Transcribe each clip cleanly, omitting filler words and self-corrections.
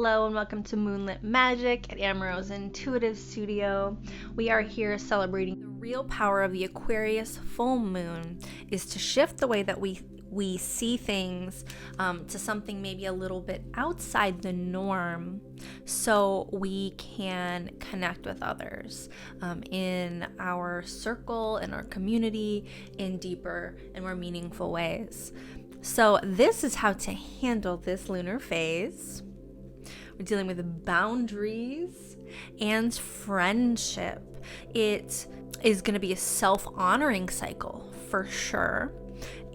Hello and welcome to Moonlit Magic at Amaro's Intuitive Studio. We are here celebrating the real power of the Aquarius full moon is to shift the way that we see things to something maybe a little bit outside the norm so we can connect with others in our circle, in our community, in deeper and more meaningful ways. So this is how to handle this lunar phase. We're dealing with boundaries and friendship. It is going to be a self-honoring cycle for sure.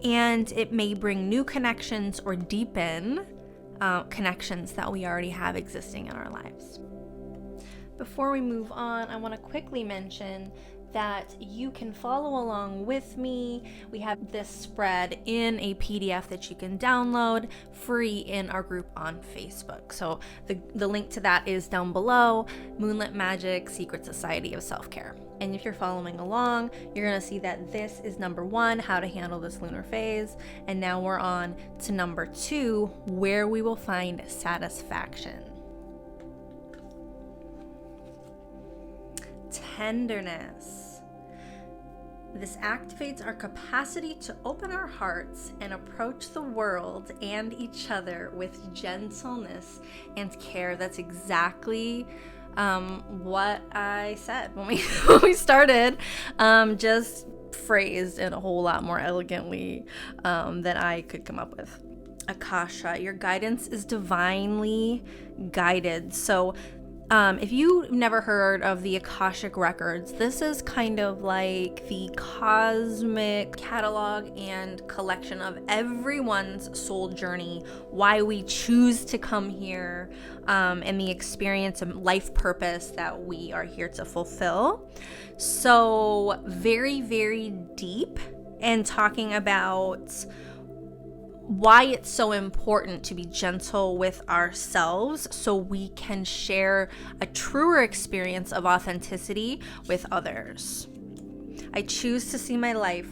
And it may bring new connections or deepen connections that we already have existing in our lives. Before we move on, I want to quickly mention that you can follow along with me. We have this spread in a PDF that you can download free in our group on Facebook. So the link to that is down below, Moonlit Magic Secret Society of Self-Care. And if you're following along, you're gonna see that this is number 1, how to handle this lunar phase. And now we're on to number 2, where we will find satisfaction. Tenderness. This activates our capacity to open our hearts and approach the world and each other with gentleness and care. That's exactly what I said when we started, just phrased in a whole lot more elegantly than I could come up with. Akasha, your guidance is divinely guided. So if you've never heard of the Akashic Records, this is kind of like the cosmic catalog and collection of everyone's soul journey, why we choose to come here, and the experience and life purpose that we are here to fulfill. So very, very deep, and talking about why it's so important to be gentle with ourselves so we can share a truer experience of authenticity with others. I choose to see my life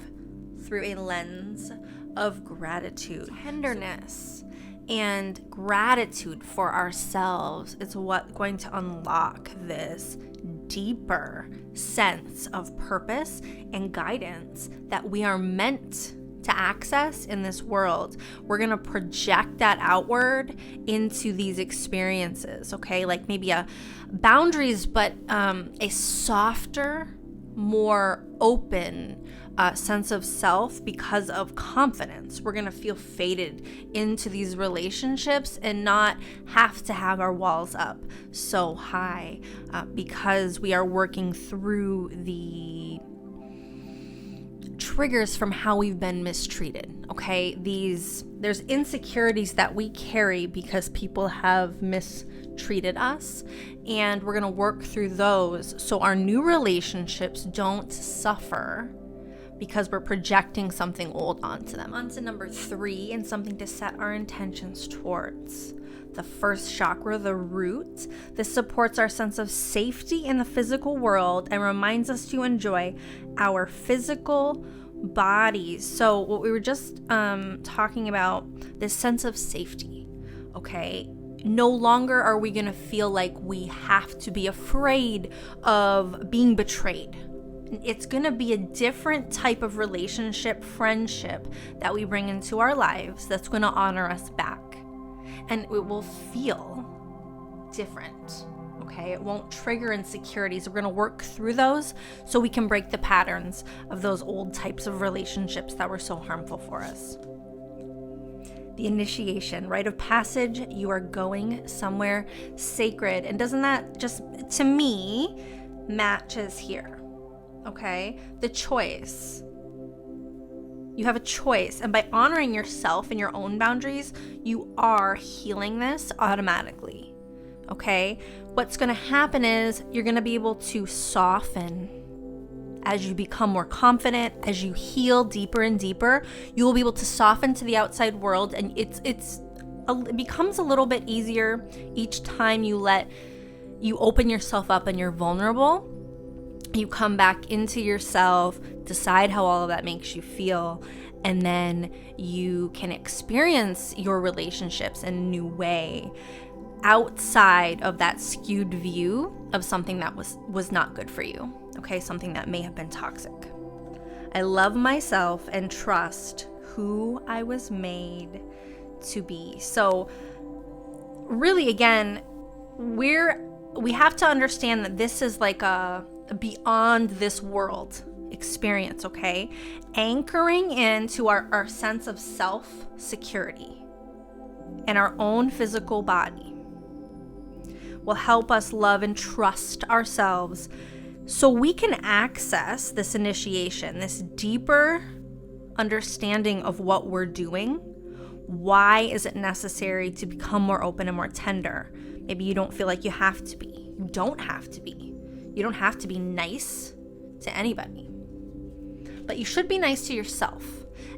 through a lens of gratitude. Tenderness and gratitude for ourselves is what's going to unlock this deeper sense of purpose and guidance that we are meant to access in this world. We're going to project that outward into these experiences, okay? Like maybe a boundaries, but a softer, more open sense of self because of confidence. We're going to feel fated into these relationships and not have to have our walls up so high because we are working through the triggers from how we've been mistreated, okay? There's insecurities that we carry because people have mistreated us, and we're gonna work through those so our new relationships don't suffer because we're projecting something old onto them. On to number 3, and something to set our intentions towards. The first chakra, the root. This supports our sense of safety in the physical world and reminds us to enjoy our physical bodies. So what we were just talking about, this sense of safety, okay? No longer are we going to feel like we have to be afraid of being betrayed. It's going to be a different type of relationship, friendship that we bring into our lives that's going to honor us back. And it will feel different, okay? It won't trigger insecurities. We're going to work through those so we can break the patterns of those old types of relationships that were so harmful for us. The initiation, rite of passage, you are going somewhere sacred. And doesn't that just, to me, matches here, okay? The choice. You have a choice, and by honoring yourself and your own boundaries, you are healing this automatically, okay? What's going to happen is you're going to be able to soften as you become more confident, as you heal deeper and deeper. You will be able to soften to the outside world, and it becomes a little bit easier each time you open yourself up and you're vulnerable. You come back into yourself, decide how all of that makes you feel, and then you can experience your relationships in a new way. outside of that skewed view of something that was not good for you, okay? Something that may have been toxic. I love myself and trust who I was made to be. So really, again, we have to understand that this is like a beyond this world experience, okay? Anchoring into our sense of self-security and our own physical body will help us love and trust ourselves so we can access this initiation, this deeper understanding of what we're doing. Why is it necessary to become more open and more tender? Maybe you don't feel like you have to be. You don't have to be. You don't have to be nice to anybody. But you should be nice to yourself.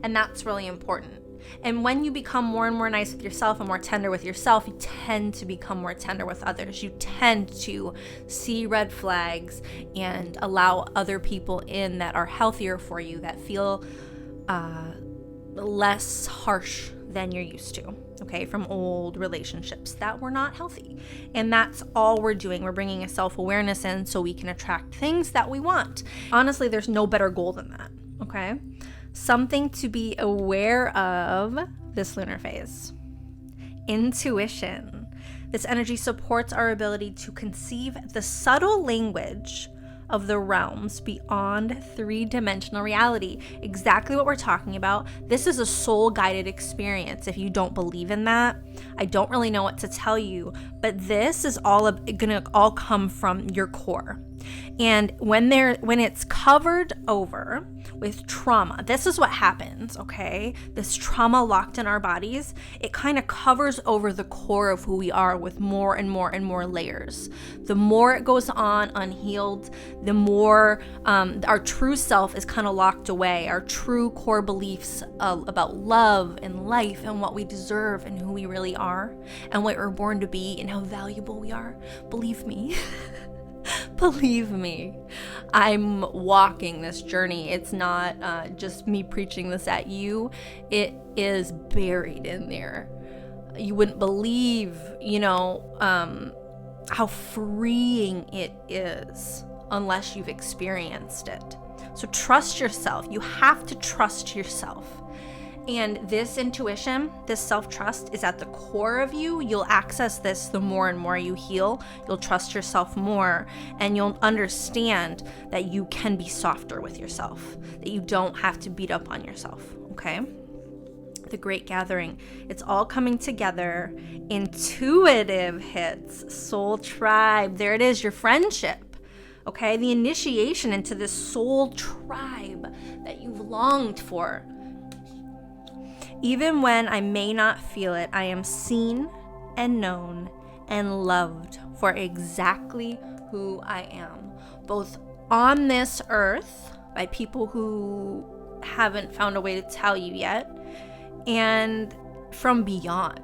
And that's really important. And when you become more and more nice with yourself and more tender with yourself, you tend to become more tender with others. You tend to see red flags and allow other people in that are healthier for you, that feel less harsh than you're used to, okay, from old relationships that were not healthy. And that's all we're doing. We're bringing a self-awareness in so we can attract things that we want. Honestly, there's no better goal than that, okay? Something to be aware of this lunar phase. Intuition. This energy supports our ability to conceive the subtle language of the realms beyond three-dimensional reality. Exactly what we're talking about. This is a soul-guided experience. If you don't believe in that, I don't really know what to tell you, but this is gonna all come from your core. And when it's covered over with trauma, this is what happens, okay? This trauma locked in our bodies, it kind of covers over the core of who we are with more and more and more layers. The more it goes on unhealed, the more our true self is kind of locked away. Our true core beliefs about love and life and what we deserve and who we really are and what we're born to be and how valuable we are. Believe me. Believe me, I'm walking this journey. It's not just me preaching this at you. It is buried in there. You wouldn't believe, how freeing it is unless you've experienced it. So trust yourself. You have to trust yourself. And this intuition, this self-trust is at the core of you. You'll access this the more and more you heal. You'll trust yourself more, and you'll understand that you can be softer with yourself, that you don't have to beat up on yourself, okay? The Great Gathering. It's all coming together. Intuitive hits, soul tribe. There it is, your friendship, okay? The initiation into this soul tribe that you've longed for. Even when I may not feel it, I am seen and known and loved for exactly who I am, both on this earth by people who haven't found a way to tell you yet, and from beyond,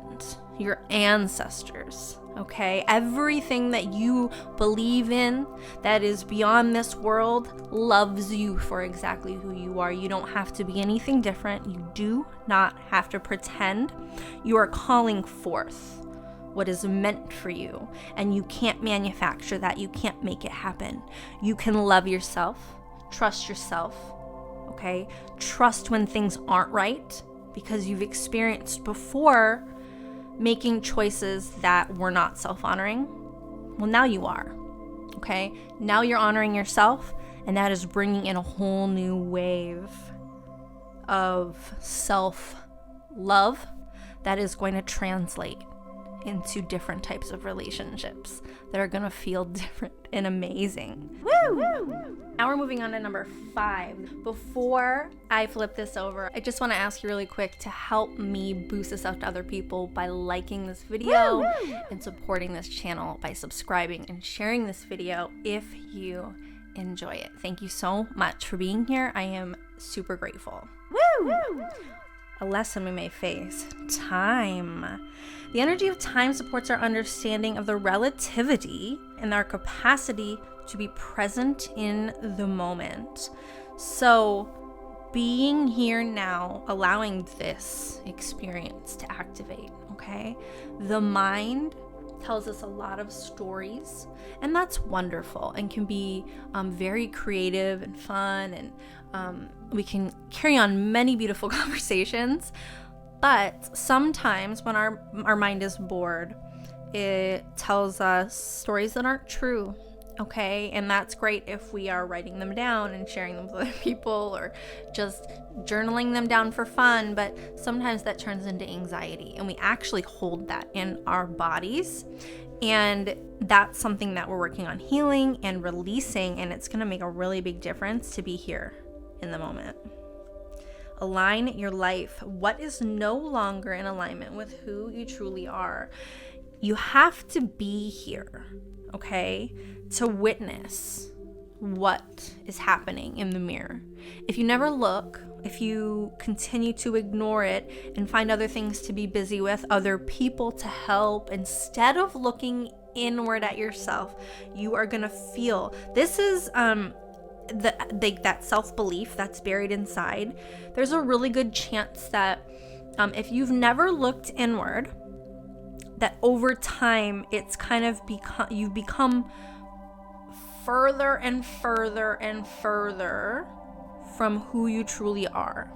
your ancestors, okay? Everything that you believe in that is beyond this world loves you for exactly who you are. You don't have to be anything different. You do not have to pretend. You are calling forth what is meant for you, and you can't manufacture that. You can't make it happen. You can love yourself, trust yourself, okay? Trust when things aren't right, because you've experienced before making choices that were not self-honoring. Well, now you are, okay? Now you're honoring yourself, and that is bringing in a whole new wave of self-love that is going to translate into different types of relationships that are going to feel different and amazing. Woo! Now we're moving on to number 5. Before I flip this over, I just want to ask you really quick to help me boost this out to other people by liking this video and supporting this channel by subscribing and sharing this video if you enjoy it. Thank you so much for being here. I am super grateful. A lesson we may face. Time. The energy of time supports our understanding of the relativity and our capacity to be present in the moment. So, being here now, allowing this experience to activate, okay? The mind tells us a lot of stories, and that's wonderful and can be very creative and fun, and we can carry on many beautiful conversations. But sometimes when our mind is bored, it tells us stories that aren't true. Okay, and that's great if we are writing them down and sharing them with other people, or just journaling them down for fun. But sometimes that turns into anxiety, and we actually hold that in our bodies. And that's something that we're working on healing and releasing, and it's going to make a really big difference to be here in the moment. Align your life. What is no longer in alignment with who you truly are? You have to be here, okay, to witness what is happening in the mirror. If you never look, if you continue to ignore it and find other things to be busy with, other people to help, instead of looking inward at yourself, you are gonna feel this is that self-belief that's buried inside. There's a really good chance that if you've never looked inward, that over time it's kind of you've become further and further and further from who you truly are.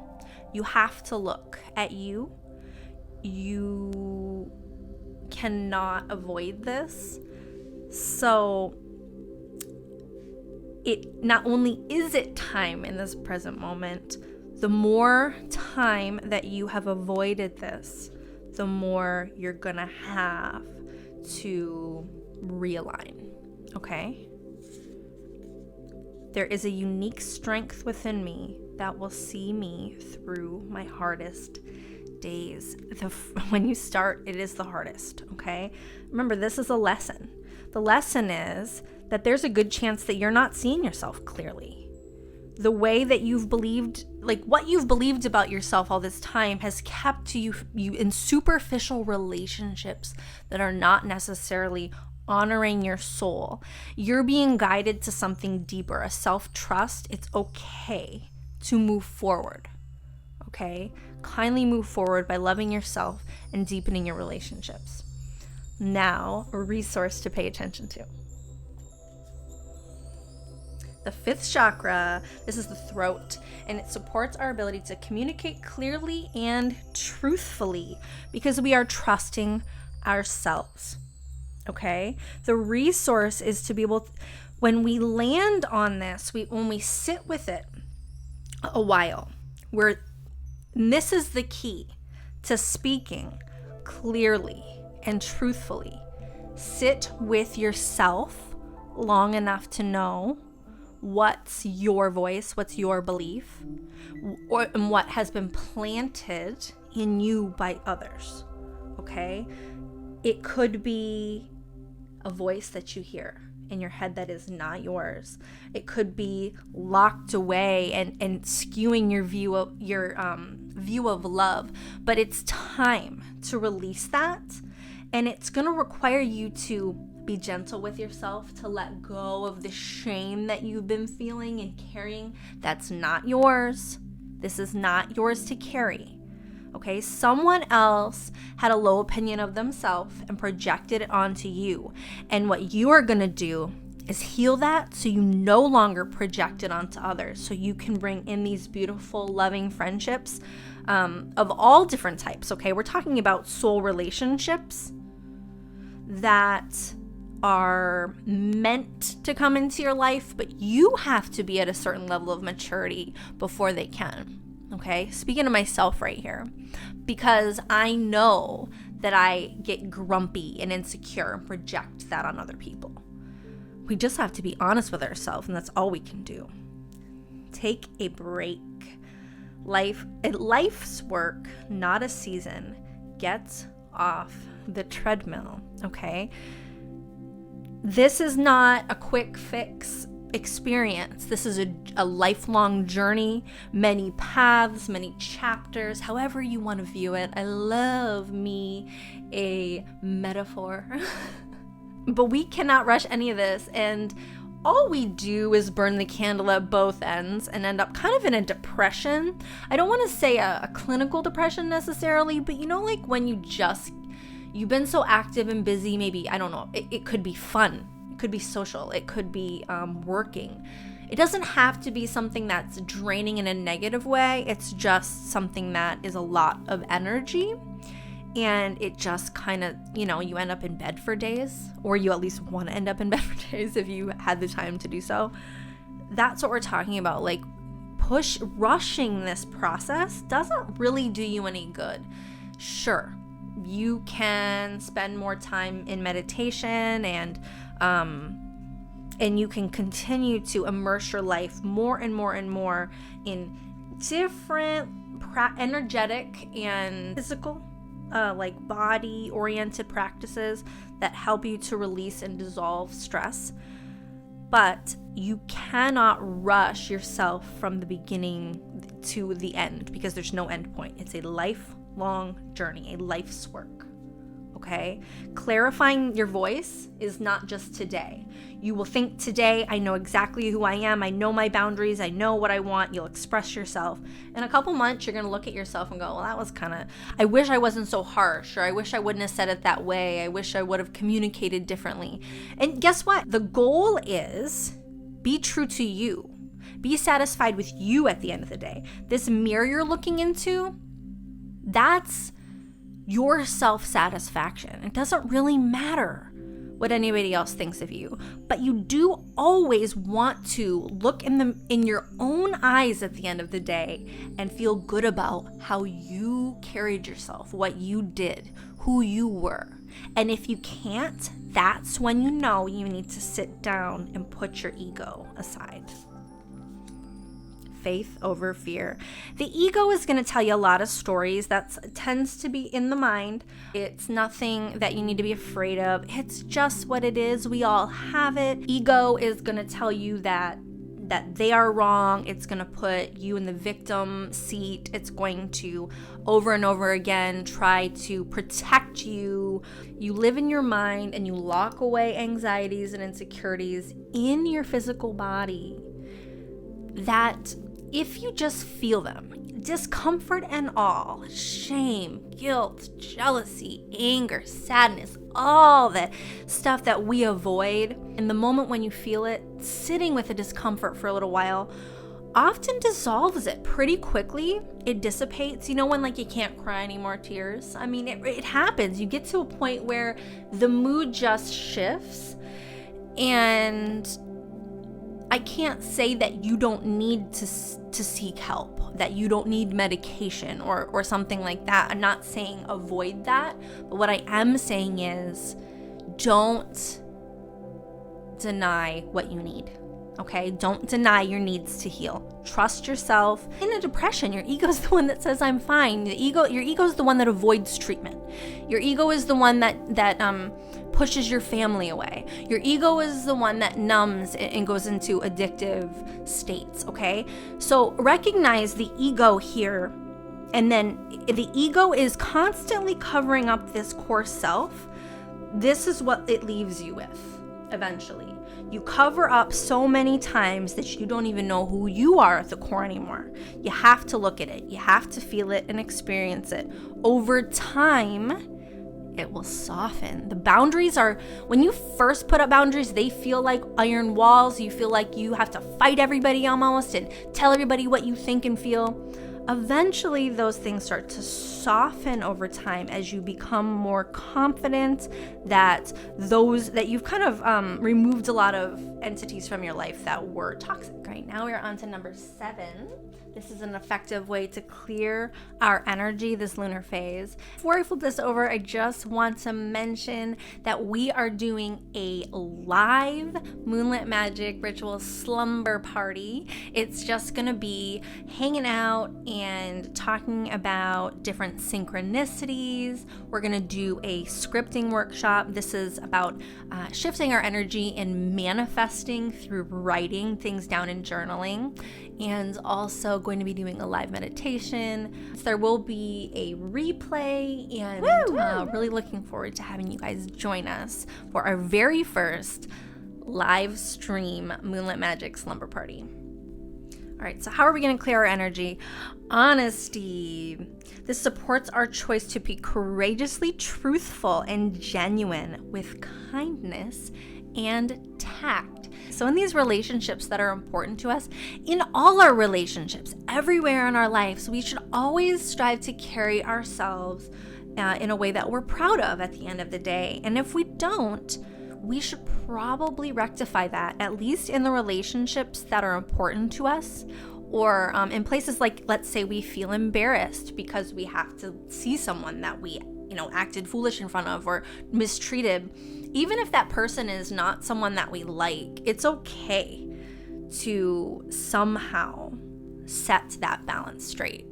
You have to look at you. You cannot avoid this. So it not only is it time in this present moment, the more time that you have avoided this, the more you're gonna have to realign, okay? There is a unique strength within me that will see me through my hardest days. When you start, it is the hardest, okay? Remember, this is a lesson. The lesson is that there's a good chance that you're not seeing yourself clearly. The way that you've believed, like what you've believed about yourself all this time, has kept you in superficial relationships that are not necessarily honoring your soul. You're being guided to something deeper, a self-trust. It's okay to move forward, okay? Kindly move forward by loving yourself and deepening your relationships. Now, a resource to pay attention to. The fifth chakra, this is the throat, and it supports our ability to communicate clearly and truthfully because we are trusting ourselves, okay? The resource is to be able, when we land on this, when we sit with it a while, this is the key to speaking clearly and truthfully. Sit with yourself long enough to know what's your voice, what's your belief, and what has been planted in you by others, okay? It could be a voice that you hear in your head that is not yours. It could be locked away and skewing your view of love. But it's time to release that, and it's going to require you to be gentle with yourself, to let go of the shame that you've been feeling and carrying. That's not yours. This is not yours to carry. Okay, someone else had a low opinion of themselves and projected it onto you. And what you are going to do is heal that so you no longer project it onto others. So you can bring in these beautiful, loving friendships of all different types. Okay, we're talking about soul relationships that are meant to come into your life, but you have to be at a certain level of maturity before they can. Okay, speaking to myself right here, because I know that I get grumpy and insecure and project that on other people. We just have to be honest with ourselves, and that's all we can do. Take a break. Life's work, not a season. Get off the treadmill, okay? This is not a quick fix experience. This is a lifelong journey, many paths, many chapters, however you want to view it. I love me a metaphor. But we cannot rush any of this, and all we do is burn the candle at both ends and end up kind of in a depression. I don't want to say a clinical depression necessarily, but you know, like when you you've been so active and busy, maybe, I don't know, it could be fun, it could be social, it could be working. It doesn't have to be something that's draining in a negative way. It's just something that is a lot of energy, and it just kind of, you end up in bed for days, or you at least want to end up in bed for days if you had the time to do so. That's what we're talking about. Like, rushing this process doesn't really do you any good. Sure, you can spend more time in meditation and you can continue to immerse your life more and more and more in different energetic and physical, like body-oriented practices that help you to release and dissolve stress. But you cannot rush yourself from the beginning to the end, because there's no end point. It's a lifelong journey, a life's work. Okay? Clarifying your voice is not just today. You will think today, I know exactly who I am. I know my boundaries. I know what I want. You'll express yourself. In a couple months, you're going to look at yourself and go, well, that was I wish I wasn't so harsh, or I wish I wouldn't have said it that way. I wish I would have communicated differently. And guess what? The goal is be true to you. Be satisfied with you at the end of the day. This mirror you're looking into, that's your self-satisfaction. It doesn't really matter what anybody else thinks of you, but you do always want to look in your own eyes at the end of the day and feel good about how you carried yourself, what you did, who you were. And if you can't, that's when you know you need to sit down and put your ego aside. Faith over fear. The ego is going to tell you a lot of stories. That tends to be in the mind. It's nothing that you need to be afraid of. It's just what it is. We all have it. Ego is going to tell you that they are wrong. It's going to put you in the victim seat. It's going to over and over again try to protect you. You live in your mind and you lock away anxieties and insecurities in your physical body that, if you just feel them, discomfort and all, shame, guilt, jealousy, anger, sadness, all that stuff that we avoid, in the moment when you feel it, sitting with the discomfort for a little while often dissolves it pretty quickly. It dissipates. When you can't cry any more tears. I mean, it happens. You get to a point where the mood just shifts, and I can't say that you don't need to seek help, that you don't need medication or something like that. I'm not saying avoid that, but what I am saying is don't deny what you need, okay? Don't deny your needs to heal. Trust yourself. In a depression, your ego's the one that says, I'm fine. Your ego is the one that avoids treatment. Your ego is the one that pushes your family away. Your ego is the one that numbs and goes into addictive states, okay? So recognize the ego here, and then the ego is constantly covering up this core self. This is what it leaves you with eventually. You cover up so many times that you don't even know who you are at the core anymore. You have to look at it. You have to feel it and experience it. Over time, it will soften. The boundaries are, when you first put up boundaries, they feel like iron walls. You feel like you have to fight everybody almost and tell everybody what you think and feel. Eventually, those things start to soften over time as you become more confident that you've kind of removed a lot of entities from your life that were toxic. Right now, we're on to number 7. This is an effective way to clear our energy this lunar phase. Before I flip this over, I just want to mention that we are doing a live Moonlit Magic Ritual Slumber Party. It's just going to be hanging out and talking about different synchronicities. We're going to do a scripting workshop. This is about shifting our energy and manifesting through writing things down and journaling, and also going to be doing a live meditation. So there will be a replay, and really looking forward to having you guys join us for our very first live stream Moonlit Magic Slumber Party. All right, so how are we going to clear our energy? Honesty. This supports our choice to be courageously truthful and genuine with kindness and tact. So in these relationships that are important to us, in all our relationships, everywhere in our lives, we should always strive to carry ourselves in a way that we're proud of at the end of the day. And if we don't, we should probably rectify that, at least in the relationships that are important to us, or in places like, let's say we feel embarrassed because we have to see someone that we, acted foolish in front of or mistreated. Even if that person is not someone that we like, it's okay to somehow set that balance straight.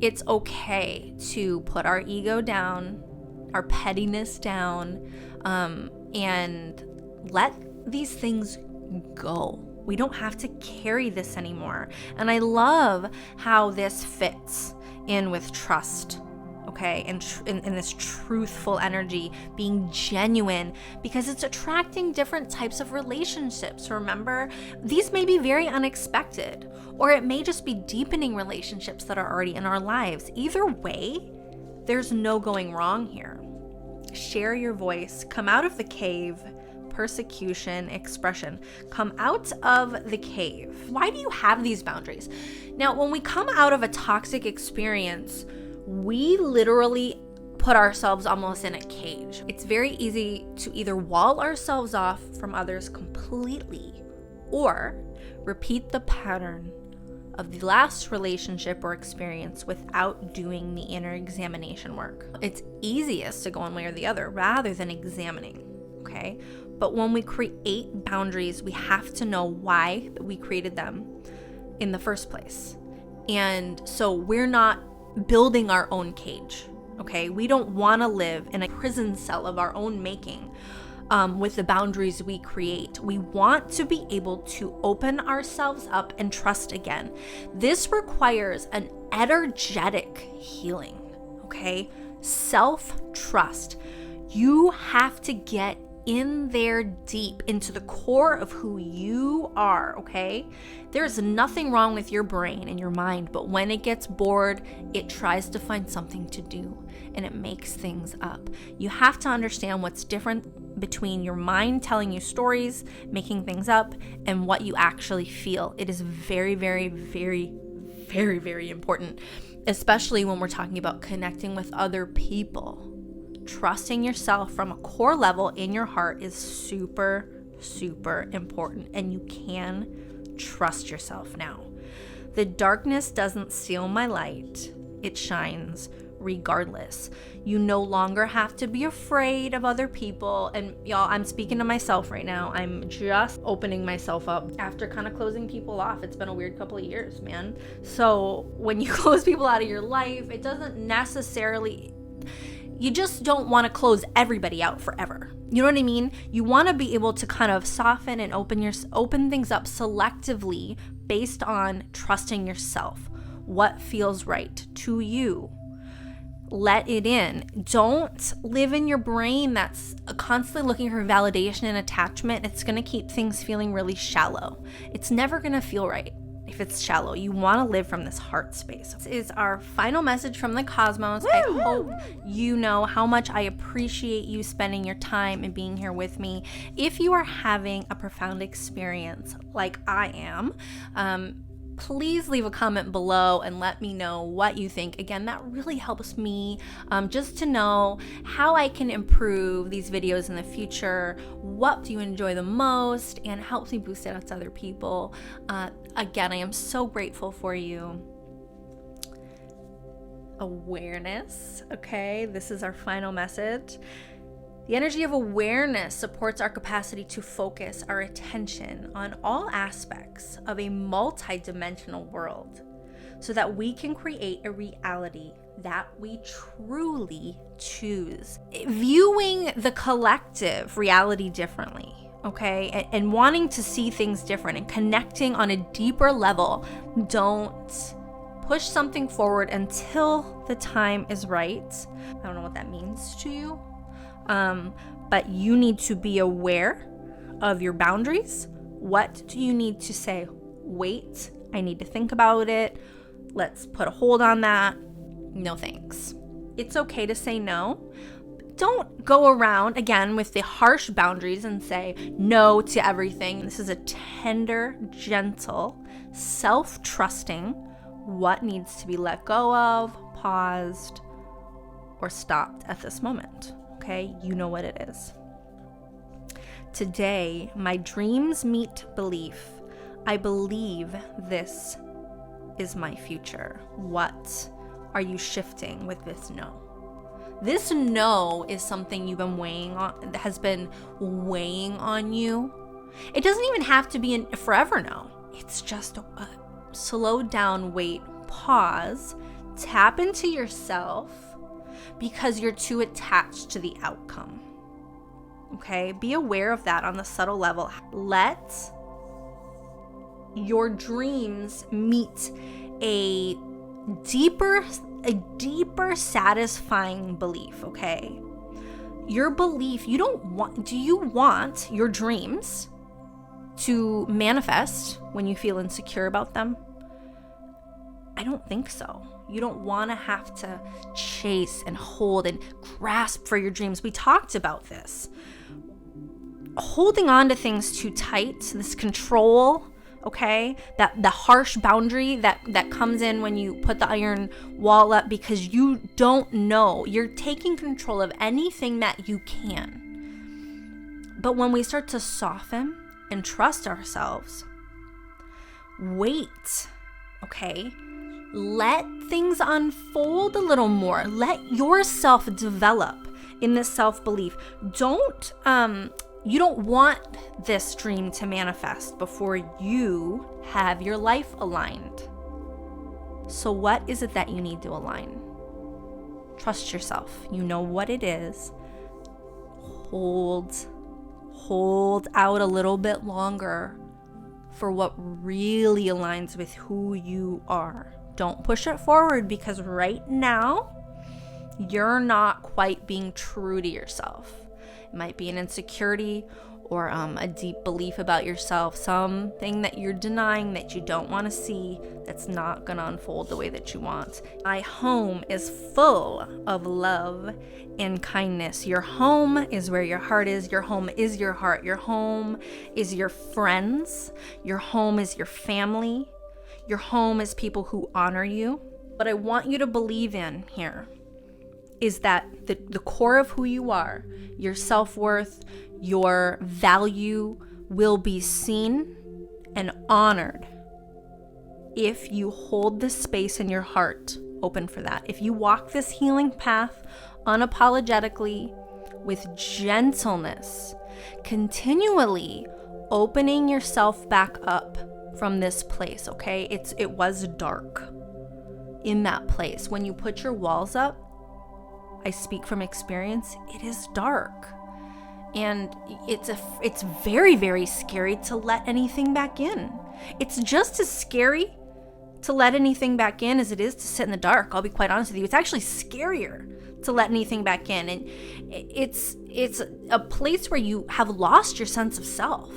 It's okay to put our ego down, our pettiness down, and let these things go. We don't have to carry this anymore. And I love how this fits in with trust, okay? And in this truthful energy, being genuine, because it's attracting different types of relationships. Remember, these may be very unexpected, or it may just be deepening relationships that are already in our lives. Either way, there's no going wrong here. Share your voice, come out of the cave, persecution, expression. Come out of the cave. Why do you have these boundaries? Now, when we come out of a toxic experience, we literally put ourselves almost in a cage. It's very easy to either wall ourselves off from others completely or repeat the pattern of the last relationship or experience without doing the inner examination work. It's easiest to go one way or the other rather than examining, okay? But when we create boundaries, we have to know why we created them in the first place. And so we're not building our own cage, okay? We don't want to live in a prison cell of our own making. With the boundaries we create. We want to be able to open ourselves up and trust again. This requires an energetic healing, okay? Self-trust. You have to get in there deep into the core of who you are, okay? There's nothing wrong with your brain and your mind, but when it gets bored, it tries to find something to do and it makes things up. You have to understand what's different between your mind telling you stories, making things up, and what you actually feel. It is very, very, very, very, very important, especially when we're talking about connecting with other people. Trusting yourself from a core level in your heart is super, super important, and you can trust yourself now. The darkness doesn't steal my light. It shines regardless. You no longer have to be afraid of other people. And y'all, I'm speaking to myself right now. I'm just opening myself up after kind of closing people off. It's been a weird couple of years, man. So when you close people out of your life, it doesn't necessarily... You just don't want to close everybody out forever. You know what I mean? You want to be able to kind of soften and open things up selectively based on trusting yourself. What feels right to you? Let it in. Don't live in your brain that's constantly looking for validation and attachment. It's going to keep things feeling really shallow. It's never going to feel right if it's shallow. You want to live from this heart space. This is our final message from the cosmos. I hope you know how much I appreciate you spending your time and being here with me. If you are having a profound experience like I am, please leave a comment below and let me know what you think. Again, that really helps me just to know how I can improve these videos in the future. What do you enjoy the most? And helps me boost it out to other people. Again, I am so grateful for you. Awareness, okay? This is our final message. The energy of awareness supports our capacity to focus our attention on all aspects of a multi-dimensional world so that we can create a reality that we truly choose. Viewing the collective reality differently, okay, and wanting to see things different and connecting on a deeper level. Don't push something forward until the time is right. I don't know what that means to you. But you need to be aware of your boundaries. What do you need to say? Wait I need to think about it. Let's put a hold on that. No thanks. It's okay to say no. Don't go around again with the harsh boundaries and say no to everything. This is a tender, gentle, self-trusting what needs to be let go of, paused, or stopped at this moment. Okay? You know what it is. Today, my dreams meet belief. I believe this is my future. What are you shifting with this no? This no is something you've been weighing on, has been weighing on you. It doesn't even have to be a forever no. It's just a slow down, wait, pause, tap into yourself because you're too attached to the outcome. Okay? Be aware of that on the subtle level. Let your dreams meet a deeper satisfying belief, okay? Your belief, do you want your dreams to manifest when you feel insecure about them? I don't think so. You don't want to have to chase and hold and grasp for your dreams. We talked about this. Holding on to things too tight, this control, okay, that the harsh boundary that comes in when you put the iron wall up because you don't know. You're taking control of anything that you can. But when we start to soften and trust ourselves, wait, okay, let things unfold a little more. Let yourself develop in this self-belief. You don't want this dream to manifest before you have your life aligned. So what is it that you need to align? Trust yourself. You know what it is. Hold out a little bit longer for what really aligns with who you are. Don't push it forward because right now you're not quite being true to yourself. It might be an insecurity or a deep belief about yourself, something that you're denying that you don't want to see, that's not going to unfold the way that you want. My home is full of love and kindness. Your home is where your heart is. Your home is your heart. Your home is your friends. Your home is your family. Your home is people who honor you. What I want you to believe in here is that the core of who you are, your self-worth, your value will be seen and honored if you hold the space in your heart open for that. If you walk this healing path unapologetically with gentleness, continually opening yourself back up from this place, okay? It was dark in that place. When you put your walls up, I speak from experience, it is dark. And it's very, very scary to let anything back in. It's just as scary to let anything back in as it is to sit in the dark. I'll be quite honest with you. It's actually scarier to let anything back in. And it's a place where you have lost your sense of self.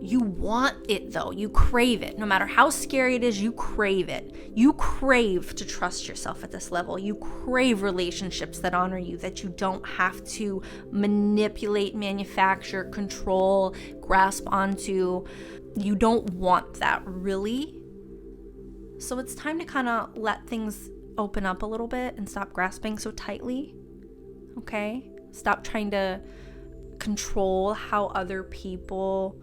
You want it though. You crave it. No matter how scary it is, you crave it. You crave to trust yourself at this level. You crave relationships that honor you, that you don't have to manipulate, manufacture, control, grasp onto. You don't want that, really. So it's time to kind of let things open up a little bit and stop grasping so tightly. Okay? Stop trying to control how other people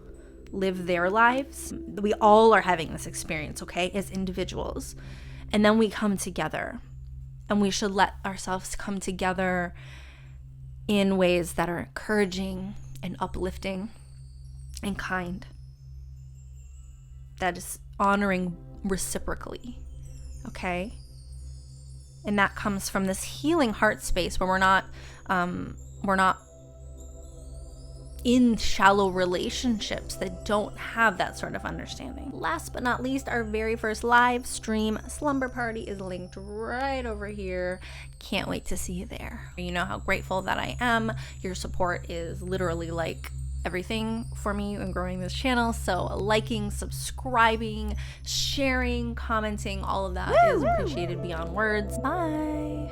live their lives. We all are having this experience, okay, as individuals. And then we come together. And we should let ourselves come together in ways that are encouraging and uplifting and kind. That is honoring reciprocally, okay? And that comes from this healing heart space where we're not in shallow relationships that don't have that sort of understanding. Last but not least, our very first live stream slumber party is linked right over here. Can't wait to see you there. You know how grateful that I am. Your support is literally like everything for me in growing this channel. So liking, subscribing, sharing, commenting, all of that is appreciated beyond words. Bye.